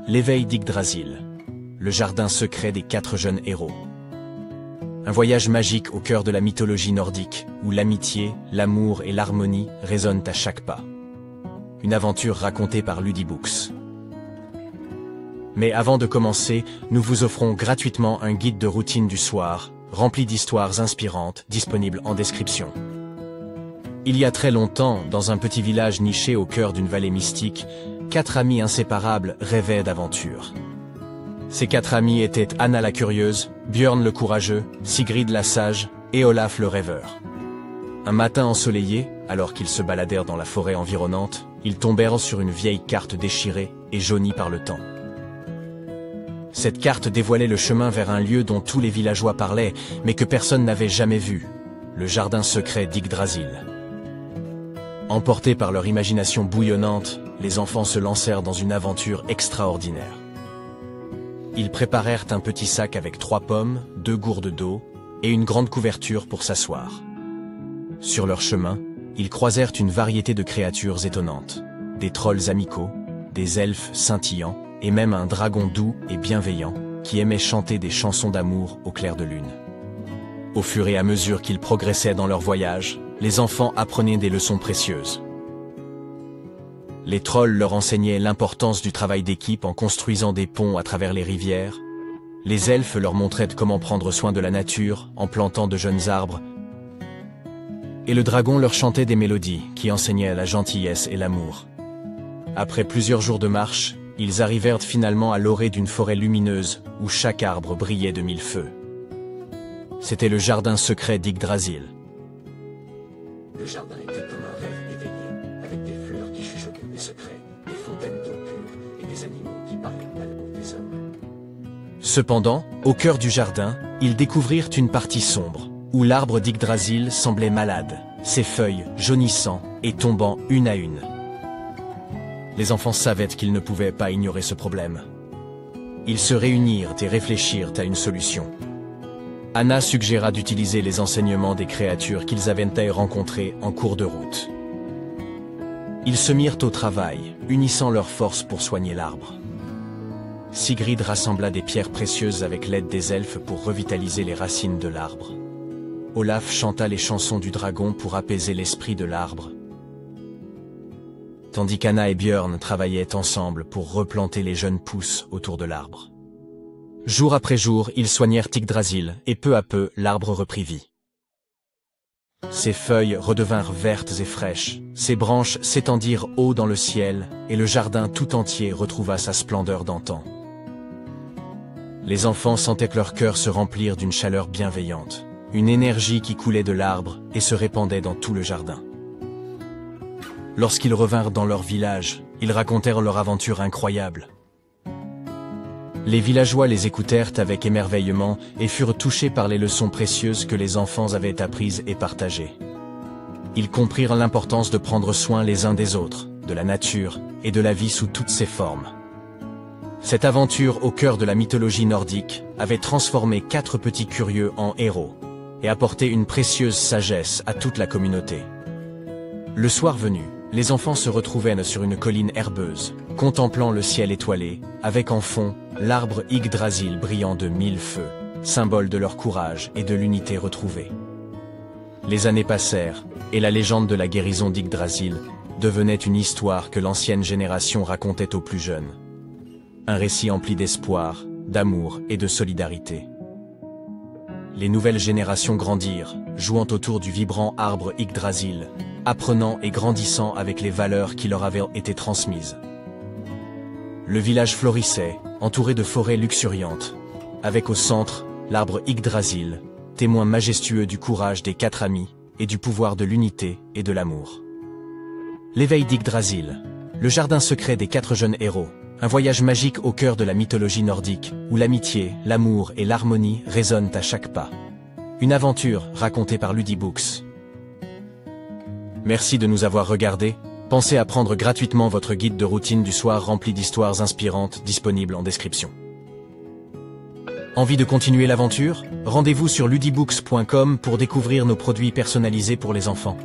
L'éveil d'Yggdrasil, le jardin secret des 4 jeunes héros. Un voyage magique au cœur de la mythologie nordique, où l'amitié, l'amour et l'harmonie résonnent à chaque pas. Une aventure racontée par Ludibooks. Mais avant de commencer, nous vous offrons gratuitement un guide de routine du soir, rempli d'histoires inspirantes, disponible en description. Il y a très longtemps, dans un petit village niché au cœur d'une vallée mystique, 4 amis inséparables rêvaient d'aventure. Ces 4 amis étaient Anna la curieuse, Björn le courageux, Sigrid la sage et Olaf le rêveur. Un matin ensoleillé, alors qu'ils se baladèrent dans la forêt environnante, ils tombèrent sur une vieille carte déchirée et jaunie par le temps. Cette carte dévoilait le chemin vers un lieu dont tous les villageois parlaient, mais que personne n'avait jamais vu, le jardin secret d'Yggdrasil. Emportés par leur imagination bouillonnante, les enfants se lancèrent dans une aventure extraordinaire. Ils préparèrent un petit sac avec 3 pommes, 2 gourdes d'eau et une grande couverture pour s'asseoir. Sur leur chemin, ils croisèrent une variété de créatures étonnantes, des trolls amicaux, des elfes scintillants et même un dragon doux et bienveillant qui aimait chanter des chansons d'amour au clair de lune. Au fur et à mesure qu'ils progressaient dans leur voyage, les enfants apprenaient des leçons précieuses. Les trolls leur enseignaient l'importance du travail d'équipe en construisant des ponts à travers les rivières. Les elfes leur montraient comment prendre soin de la nature en plantant de jeunes arbres. Et le dragon leur chantait des mélodies qui enseignaient la gentillesse et l'amour. Après plusieurs jours de marche, ils arrivèrent finalement à l'orée d'une forêt lumineuse où chaque arbre brillait de 1000 feux. C'était le jardin secret d'Yggdrasil. Le jardin était comme un rêve éveillé, avec des fleurs qui chuchotaient des secrets, des fontaines d'eau pure et des animaux qui parlaient à l'amour des hommes. Cependant, au cœur du jardin, ils découvrirent une partie sombre, où l'arbre d'Yggdrasil semblait malade, ses feuilles jaunissant et tombant une à une. Les enfants savaient qu'ils ne pouvaient pas ignorer ce problème. Ils se réunirent et réfléchirent à une solution. Anna suggéra d'utiliser les enseignements des créatures qu'ils avaient rencontrées en cours de route. Ils se mirent au travail, unissant leurs forces pour soigner l'arbre. Sigrid rassembla des pierres précieuses avec l'aide des elfes pour revitaliser les racines de l'arbre. Olaf chanta les chansons du dragon pour apaiser l'esprit de l'arbre, tandis qu'Anna et Björn travaillaient ensemble pour replanter les jeunes pousses autour de l'arbre. Jour après jour, ils soignèrent Yggdrasil, et peu à peu, l'arbre reprit vie. Ses feuilles redevinrent vertes et fraîches, ses branches s'étendirent haut dans le ciel, et le jardin tout entier retrouva sa splendeur d'antan. Les enfants sentaient que leur cœur se remplir d'une chaleur bienveillante, une énergie qui coulait de l'arbre et se répandait dans tout le jardin. Lorsqu'ils revinrent dans leur village, ils racontèrent leur aventure incroyable. Les villageois les écoutèrent avec émerveillement et furent touchés par les leçons précieuses que les enfants avaient apprises et partagées. Ils comprirent l'importance de prendre soin les uns des autres, de la nature et de la vie sous toutes ses formes. Cette aventure au cœur de la mythologie nordique avait transformé 4 petits curieux en héros et apporté une précieuse sagesse à toute la communauté. Le soir venu, les enfants se retrouvaient sur une colline herbeuse, contemplant le ciel étoilé, avec en fond l'arbre Yggdrasil brillant de 1000 feux, symbole de leur courage et de l'unité retrouvée. Les années passèrent, et la légende de la guérison d'Yggdrasil devenait une histoire que l'ancienne génération racontait aux plus jeunes. Un récit empli d'espoir, d'amour et de solidarité. Les nouvelles générations grandirent, jouant autour du vibrant arbre Yggdrasil, apprenant et grandissant avec les valeurs qui leur avaient été transmises. Le village florissait, entouré de forêts luxuriantes, avec au centre l'arbre Yggdrasil, témoin majestueux du courage des 4 amis et du pouvoir de l'unité et de l'amour. L'éveil d'Yggdrasil, le jardin secret des 4 jeunes héros, un voyage magique au cœur de la mythologie nordique, où l'amitié, l'amour et l'harmonie résonnent à chaque pas. Une aventure racontée par Ludibooks. Merci de nous avoir regardés. Pensez à prendre gratuitement votre guide de routine du soir rempli d'histoires inspirantes, disponible en description. Envie de continuer l'aventure? Rendez-vous sur ludibooks.com pour découvrir nos produits personnalisés pour les enfants.